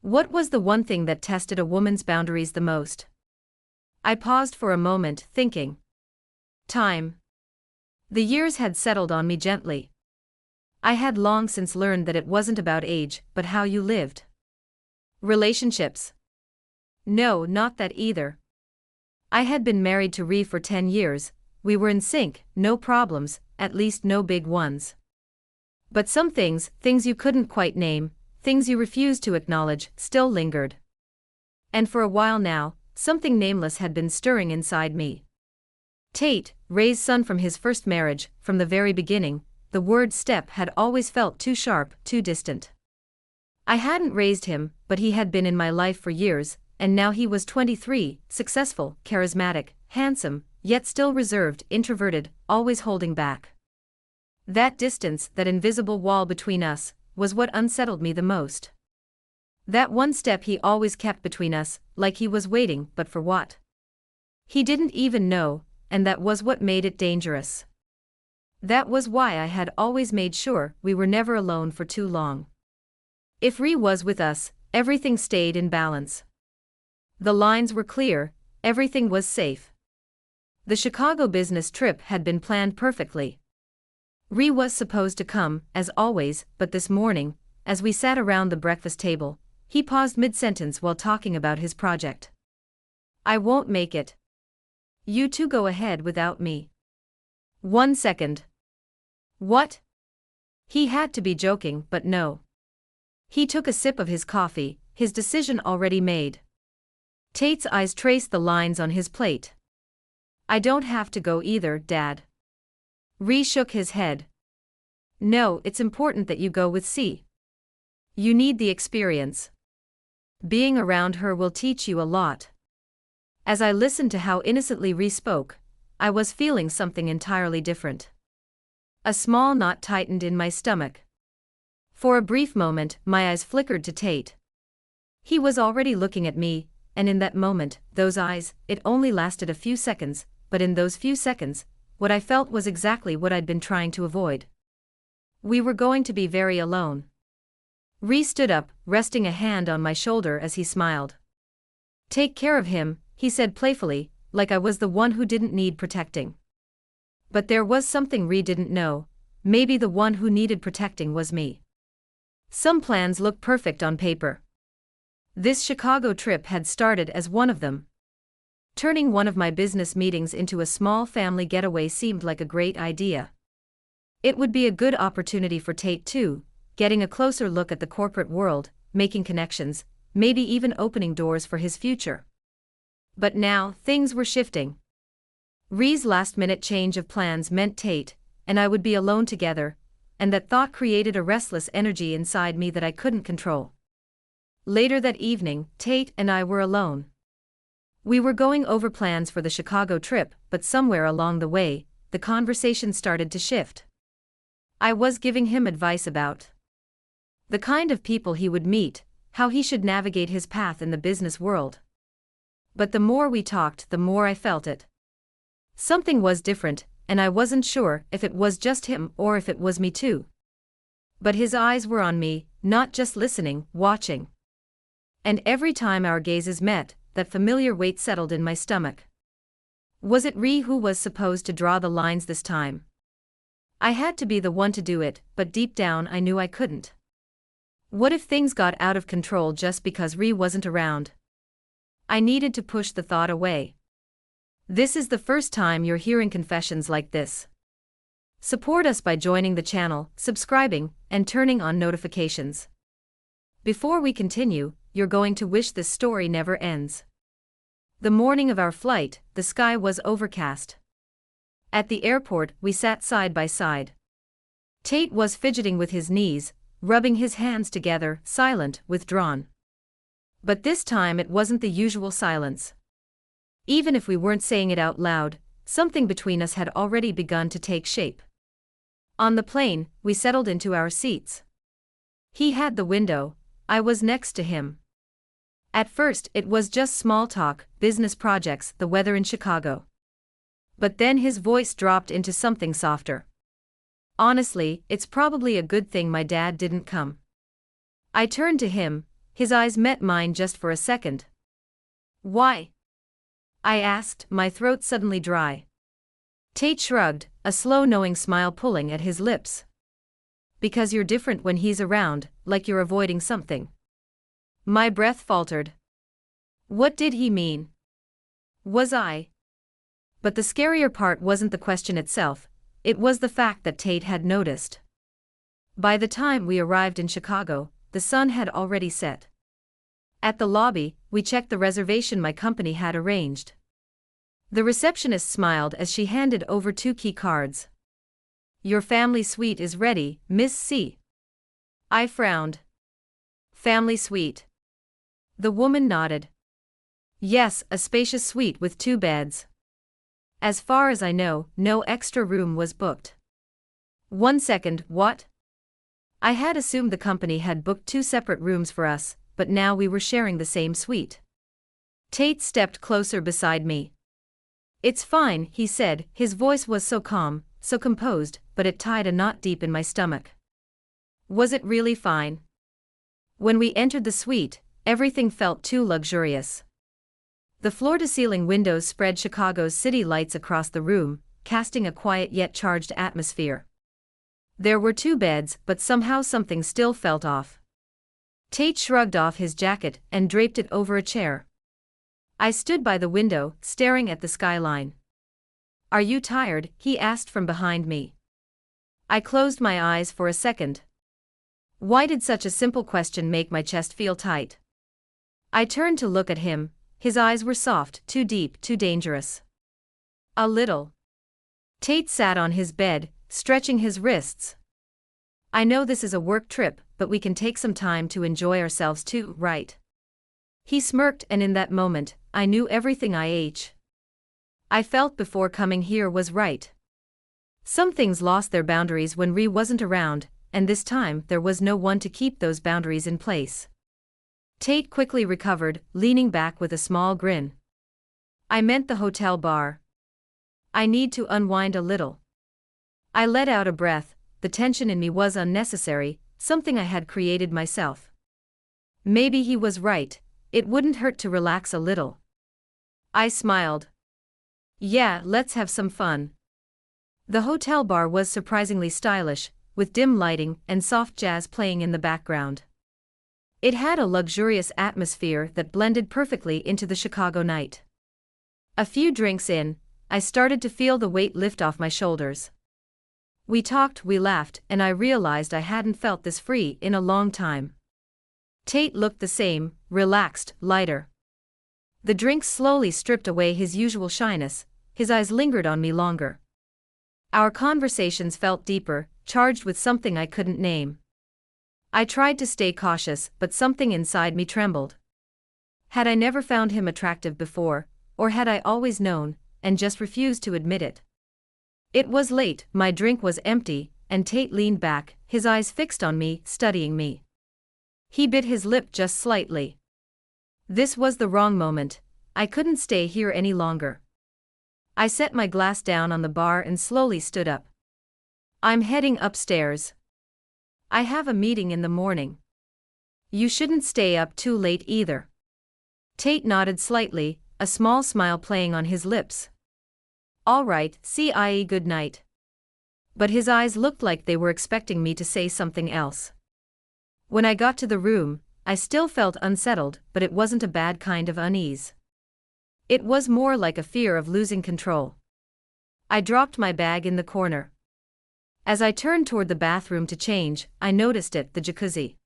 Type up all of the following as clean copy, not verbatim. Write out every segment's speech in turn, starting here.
What was the one thing that tested a woman's boundaries the most? I paused for a moment, thinking. Time. The years had settled on me gently. I had long since learned that it wasn't about age, but how you lived. Relationships. No, not that either. I had been married to Ree for 10 years, we were in sync, no problems, at least no big ones. But some things you couldn't quite name, things you refused to acknowledge, still lingered. And for a while now, something nameless had been stirring inside me. Tate, Ray's son from his first marriage, from the very beginning, the word step had always felt too sharp, too distant. I hadn't raised him, but he had been in my life for years, and now he was 23, successful, charismatic, handsome, yet still reserved, introverted, always holding back. That distance, that invisible wall between us, was what unsettled me the most. That one step he always kept between us, like he was waiting, but for what? He didn't even know, and that was what made it dangerous. That was why I had always made sure we were never alone for too long. If Ree was with us, everything stayed in balance. The lines were clear, everything was safe. The Chicago business trip had been planned perfectly. Ree was supposed to come, as always, but this morning, as we sat around the breakfast table, he paused mid-sentence while talking about his project. I won't make it. You two go ahead without me. 1 second. What? He had to be joking, but no. He took a sip of his coffee, his decision already made. Tate's eyes traced the lines on his plate. I don't have to go either, Dad. Ree shook his head. No, it's important that you go with C. You need the experience. Being around her will teach you a lot. As I listened to how innocently Ree spoke, I was feeling something entirely different. A small knot tightened in my stomach. For a brief moment, my eyes flickered to Tate. He was already looking at me, and in that moment, those eyes, it only lasted a few seconds, but in those few seconds, what I felt was exactly what I'd been trying to avoid. We were going to be very alone. Ree stood up, resting a hand on my shoulder as he smiled. Take care of him, he said playfully, like I was the one who didn't need protecting. But there was something Ree didn't know, maybe the one who needed protecting was me. Some plans looked perfect on paper. This Chicago trip had started as one of them. Turning one of my business meetings into a small family getaway seemed like a great idea. It would be a good opportunity for Tate too, getting a closer look at the corporate world, making connections, maybe even opening doors for his future. But now, things were shifting. Ree's last-minute change of plans meant Tate and I would be alone together, and that thought created a restless energy inside me that I couldn't control. Later that evening, Tate and I were alone. We were going over plans for the Chicago trip, but somewhere along the way, the conversation started to shift. I was giving him advice about the kind of people he would meet, how he should navigate his path in the business world. But the more we talked, the more I felt it. Something was different, and I wasn't sure if it was just him or if it was me too. But his eyes were on me, not just listening, watching. And every time our gazes met, that familiar weight settled in my stomach. Was it Ree who was supposed to draw the lines this time? I had to be the one to do it, but deep down I knew I couldn't. What if things got out of control just because Ree wasn't around? I needed to push the thought away. This is the first time you're hearing confessions like this. Support us by joining the channel, subscribing, and turning on notifications. Before we continue, you're going to wish this story never ends. The morning of our flight, the sky was overcast. At the airport, we sat side by side. Tate was fidgeting with his knees, rubbing his hands together, silent, withdrawn. But this time it wasn't the usual silence. Even if we weren't saying it out loud, something between us had already begun to take shape. On the plane, we settled into our seats. He had the window, I was next to him. At first, it was just small talk, business projects, the weather in Chicago. But then his voice dropped into something softer. Honestly, it's probably a good thing my dad didn't come. I turned to him, His eyes met mine just for a second. "Why?" I asked, my throat suddenly dry. Tate shrugged, a slow knowing smile pulling at his lips. "Because you're different when he's around, like you're avoiding something." My breath faltered. What did he mean? Was I? But the scarier part wasn't the question itself, it was the fact that Tate had noticed. By the time we arrived in Chicago, the sun had already set. At the lobby, we checked the reservation my company had arranged. The receptionist smiled as she handed over 2 key cards. "Your family suite is ready, Miss C." I frowned. Family suite. The woman nodded. Yes, a spacious suite with 2 beds. As far as I know, no extra room was booked. 1 second, what? I had assumed the company had booked 2 separate rooms for us, but now we were sharing the same suite. Tate stepped closer beside me. "It's fine," he said, his voice was so calm, so composed, but it tied a knot deep in my stomach. Was it really fine? When we entered the suite, everything felt too luxurious. The floor-to-ceiling windows spread Chicago's city lights across the room, casting a quiet yet charged atmosphere. There were 2 beds, but somehow something still felt off. Tate shrugged off his jacket and draped it over a chair. I stood by the window, staring at the skyline. "Are you tired?" he asked from behind me. I closed my eyes for a second. Why did such a simple question make my chest feel tight? I turned to look at him. His eyes were soft, too deep, too dangerous. "A little." Tate sat on his bed, stretching his wrists. "I know this is a work trip, but we can take some time to enjoy ourselves too, right?" He smirked, and in that moment, I knew everything I felt before coming here was right. Some things lost their boundaries when Ree wasn't around, and this time there was no one to keep those boundaries in place. Tate quickly recovered, leaning back with a small grin. "I meant the hotel bar. I need to unwind a little." I let out a breath. The tension in me was unnecessary, something I had created myself. Maybe he was right, it wouldn't hurt to relax a little. I smiled. "Yeah, let's have some fun." The hotel bar was surprisingly stylish, with dim lighting and soft jazz playing in the background. It had a luxurious atmosphere that blended perfectly into the Chicago night. A few drinks in, I started to feel the weight lift off my shoulders. We talked, we laughed, and I realized I hadn't felt this free in a long time. Tate looked the same, relaxed, lighter. The drinks slowly stripped away his usual shyness, his eyes lingered on me longer. Our conversations felt deeper, charged with something I couldn't name. I tried to stay cautious, but something inside me trembled. Had I never found him attractive before, or had I always known, and just refused to admit it? It was late, my drink was empty, and Tate leaned back, his eyes fixed on me, studying me. He bit his lip just slightly. This was the wrong moment. I couldn't stay here any longer. I set my glass down on the bar and slowly stood up. "I'm heading upstairs. I have a meeting in the morning." "You shouldn't stay up too late either." Tate nodded slightly, a small smile playing on his lips. "All right, see, good night." But his eyes looked like they were expecting me to say something else. When I got to the room, I still felt unsettled, but it wasn't a bad kind of unease. It was more like a fear of losing control. I dropped my bag in the corner. As I turned toward the bathroom to change, I noticed it, the jacuzzi.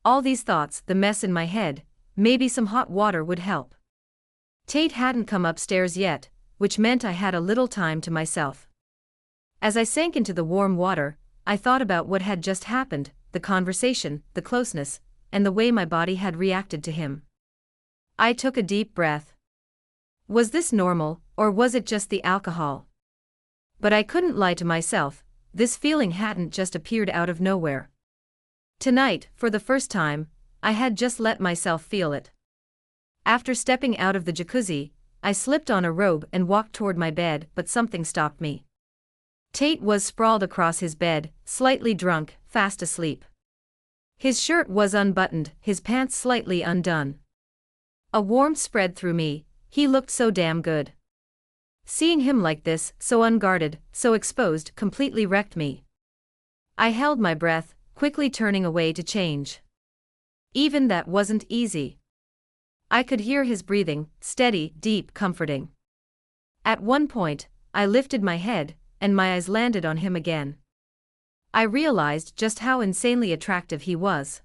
All these thoughts, the mess in my head, maybe some hot water would help. Tate hadn't come upstairs yet, which meant I had a little time to myself. As I sank into the warm water, I thought about what had just happened, the conversation, the closeness, and the way my body had reacted to him. I took a deep breath. Was this normal, or was it just the alcohol? But I couldn't lie to myself. This feeling hadn't just appeared out of nowhere. Tonight, for the first time, I had just let myself feel it. After stepping out of the jacuzzi, I slipped on a robe and walked toward my bed, but something stopped me. Tate was sprawled across his bed, slightly drunk, fast asleep. His shirt was unbuttoned, his pants slightly undone. A warmth spread through me, he looked so damn good. Seeing him like this, so unguarded, so exposed, completely wrecked me. I held my breath, quickly turning away to change. Even that wasn't easy. I could hear his breathing, steady, deep, comforting. At one point, I lifted my head, and my eyes landed on him again. I realized just how insanely attractive he was.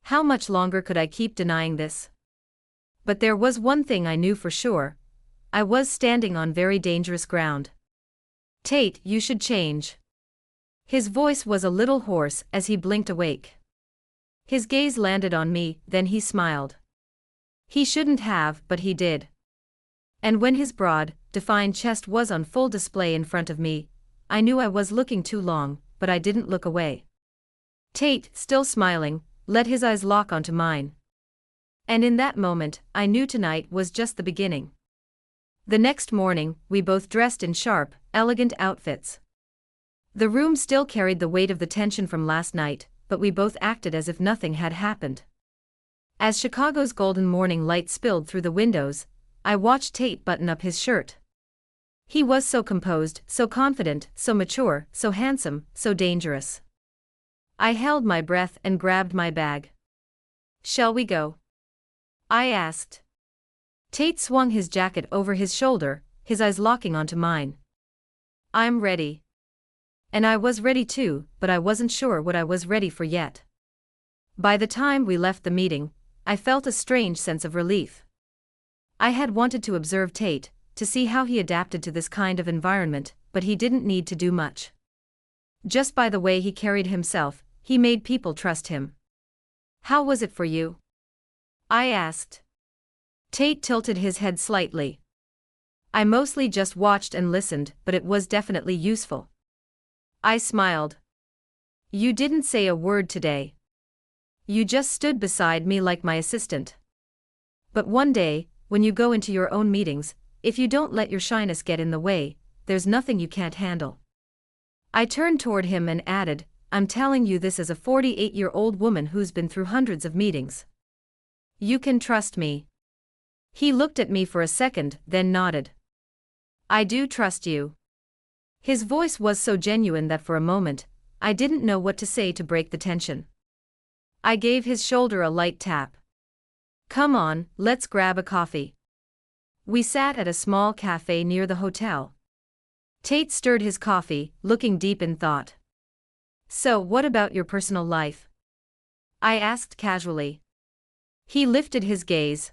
How much longer could I keep denying this? But there was one thing I knew for sure. I was standing on very dangerous ground. Tate, you should change. His voice was a little hoarse as he blinked awake. His gaze landed on me, then he smiled. He shouldn't have, but he did. And when his broad, defined chest was on full display in front of me, I knew I was looking too long, but I didn't look away. Tate, still smiling, let his eyes lock onto mine. And in that moment, I knew tonight was just the beginning. The next morning, we both dressed in sharp, elegant outfits. The room still carried the weight of the tension from last night, but we both acted as if nothing had happened. As Chicago's golden morning light spilled through the windows, I watched Tate button up his shirt. He was so composed, so confident, so mature, so handsome, so dangerous. I held my breath and grabbed my bag. "Shall we go?" I asked. Tate swung his jacket over his shoulder, his eyes locking onto mine. "I'm ready." And I was ready too, but I wasn't sure what I was ready for yet. By the time we left the meeting, I felt a strange sense of relief. I had wanted to observe Tate, to see how he adapted to this kind of environment, but he didn't need to do much. Just by the way he carried himself, he made people trust him. "How was it for you?" I asked. Tate tilted his head slightly. "I mostly just watched and listened, but it was definitely useful." I smiled. "You didn't say a word today. You just stood beside me like my assistant. But one day, when you go into your own meetings, if you don't let your shyness get in the way, there's nothing you can't handle." I turned toward him and added, "I'm telling you this as a 48-year-old woman who's been through hundreds of meetings. You can trust me." He looked at me for a second, then nodded. "I do trust you." His voice was so genuine that for a moment, I didn't know what to say to break the tension. I gave his shoulder a light tap. "Come on, let's grab a coffee." We sat at a small cafe near the hotel. Tate stirred his coffee, looking deep in thought. "So, what about your personal life?" I asked casually. He lifted his gaze.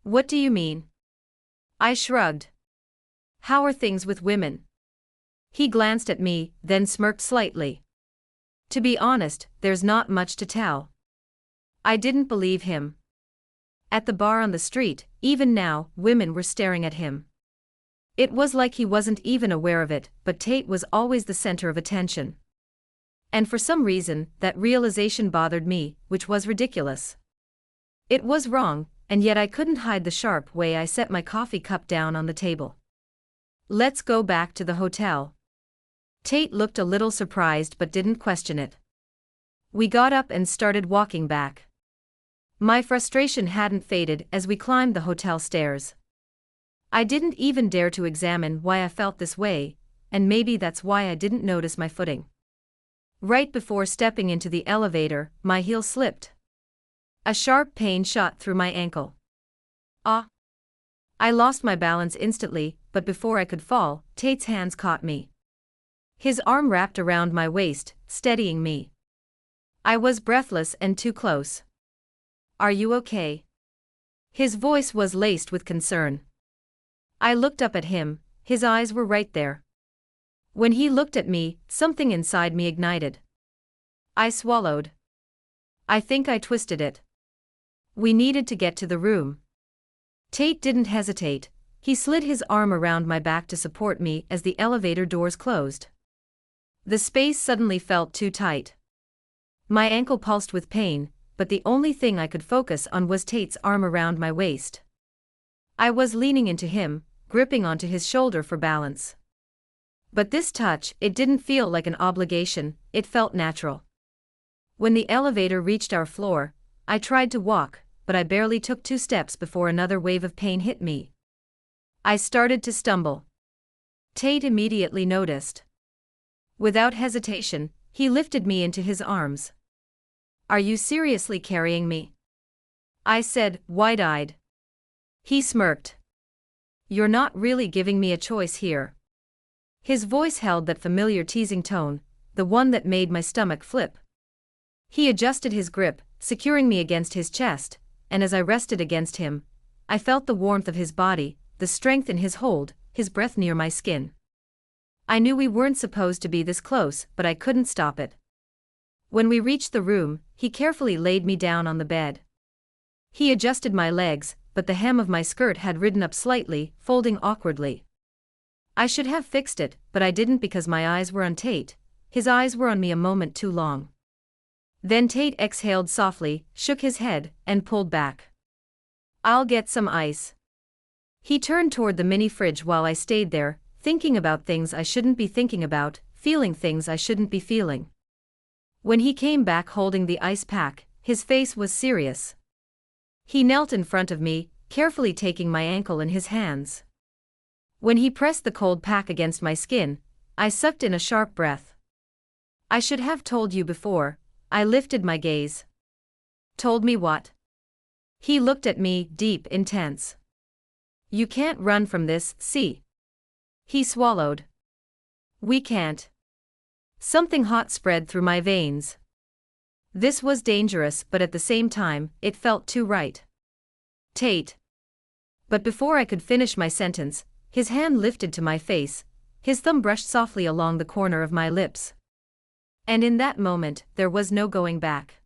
"What do you mean?" I shrugged. "How are things with women?" He glanced at me, then smirked slightly. "To be honest, there's not much to tell." I didn't believe him. At the bar on the street, even now, women were staring at him. It was like he wasn't even aware of it, but Tate was always the center of attention. And for some reason, that realization bothered me, which was ridiculous. It was wrong, and yet I couldn't hide the sharp way I set my coffee cup down on the table. "Let's go back to the hotel." Tate looked a little surprised but didn't question it. We got up and started walking back. My frustration hadn't faded as we climbed the hotel stairs. I didn't even dare to examine why I felt this way, and maybe that's why I didn't notice my footing. Right before stepping into the elevator, my heel slipped. A sharp pain shot through my ankle. Ah! I lost my balance instantly, but before I could fall, Tate's hands caught me. His arm wrapped around my waist, steadying me. I was breathless and too close. "Are you okay?" His voice was laced with concern. I looked up at him, his eyes were right there. When he looked at me, something inside me ignited. I swallowed. I think I twisted it. We needed to get to the room. Tate didn't hesitate. He slid his arm around my back to support me as the elevator doors closed. The space suddenly felt too tight. My ankle pulsed with pain, but the only thing I could focus on was Tate's arm around my waist. I was leaning into him, gripping onto his shoulder for balance. But this touch, it didn't feel like an obligation, it felt natural. When the elevator reached our floor, I tried to walk, but I barely took 2 steps before another wave of pain hit me. I started to stumble. Tate immediately noticed. Without hesitation, he lifted me into his arms. "Are you seriously carrying me?" I said, wide-eyed. He smirked. "You're not really giving me a choice here." His voice held that familiar teasing tone, the one that made my stomach flip. He adjusted his grip, securing me against his chest, and as I rested against him, I felt the warmth of his body, the strength in his hold, his breath near my skin. I knew we weren't supposed to be this close, but I couldn't stop it. When we reached the room, he carefully laid me down on the bed. He adjusted my legs, but the hem of my skirt had ridden up slightly, folding awkwardly. I should have fixed it, but I didn't because my eyes were on Tate. His eyes were on me a moment too long. Then Tate exhaled softly, shook his head, and pulled back. "I'll get some ice." He turned toward the mini fridge while I stayed there, thinking about things I shouldn't be thinking about, feeling things I shouldn't be feeling. When he came back holding the ice pack, his face was serious. He knelt in front of me, carefully taking my ankle in his hands. When he pressed the cold pack against my skin, I sucked in a sharp breath. "I should have told you before." I lifted my gaze. "Told me what?" He looked at me, deep, intense. "You can't run from this, see?" He swallowed. "We can't." Something hot spread through my veins. This was dangerous, but at the same time, it felt too right. "Tate." But before I could finish my sentence, his hand lifted to my face, his thumb brushed softly along the corner of my lips. And in that moment, there was no going back.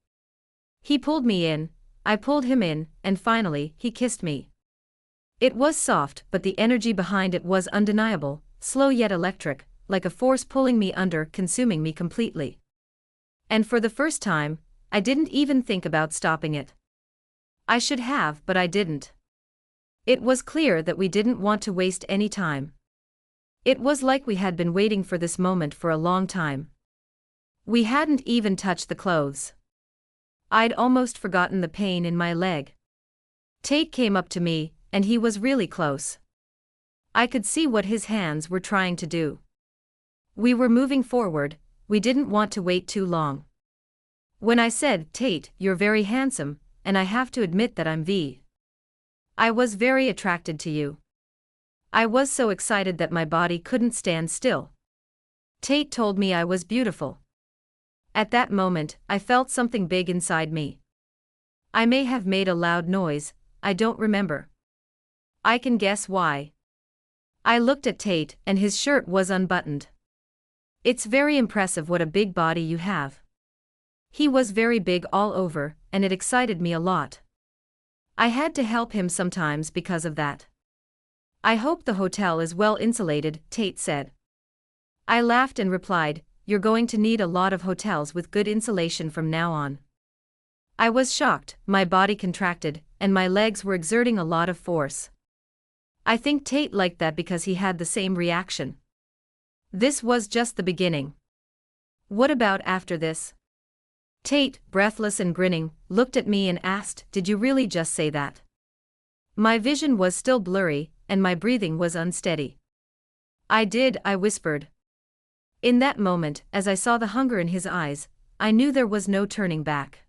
He pulled me in, I pulled him in, and finally, he kissed me. It was soft, but the energy behind it was undeniable, slow yet electric, like a force pulling me under, consuming me completely. And for the first time, I didn't even think about stopping it. I should have, but I didn't. It was clear that we didn't want to waste any time. It was like we had been waiting for this moment for a long time. We hadn't even touched the clothes. I'd almost forgotten the pain in my leg. Tate came up to me, and he was really close. I could see what his hands were trying to do. We were moving forward, we didn't want to wait too long. When I said, "Tate, you're very handsome, and I have to admit that I was very attracted to you." I was so excited that my body couldn't stand still. Tate told me I was beautiful. At that moment, I felt something big inside me. I may have made a loud noise, I don't remember. I can guess why. I looked at Tate, and his shirt was unbuttoned. "It's very impressive what a big body you have." He was very big all over, and it excited me a lot. I had to help him sometimes because of that. "I hope the hotel is well insulated," Tate said. I laughed and replied, "You're going to need a lot of hotels with good insulation from now on." I was shocked, my body contracted, and my legs were exerting a lot of force. I think Tate liked that because he had the same reaction. This was just the beginning. What about after this? Tate, breathless and grinning, looked at me and asked, "Did you really just say that?" My vision was still blurry, and my breathing was unsteady. "I did," I whispered. In that moment, as I saw the hunger in his eyes, I knew there was no turning back.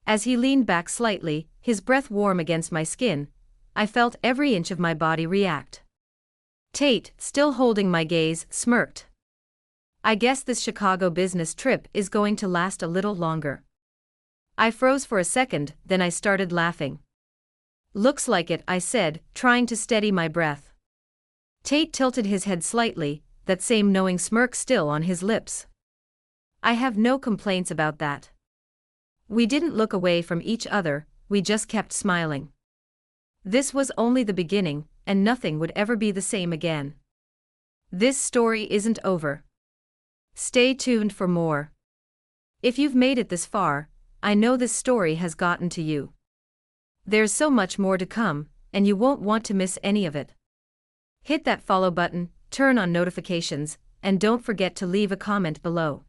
As he leaned back slightly, his breath warm against my skin, I felt every inch of my body react. Tate, still holding my gaze, smirked. "I guess this Chicago business trip is going to last a little longer." I froze for a second, then I started laughing. "Looks like it," I said, trying to steady my breath. Tate tilted his head slightly, that same knowing smirk still on his lips. "I have no complaints about that." We didn't look away from each other, we just kept smiling. This was only the beginning, and nothing would ever be the same again. This story isn't over. Stay tuned for more. If you've made it this far, I know this story has gotten to you. There's so much more to come, and you won't want to miss any of it. Hit that follow button, turn on notifications, and don't forget to leave a comment below.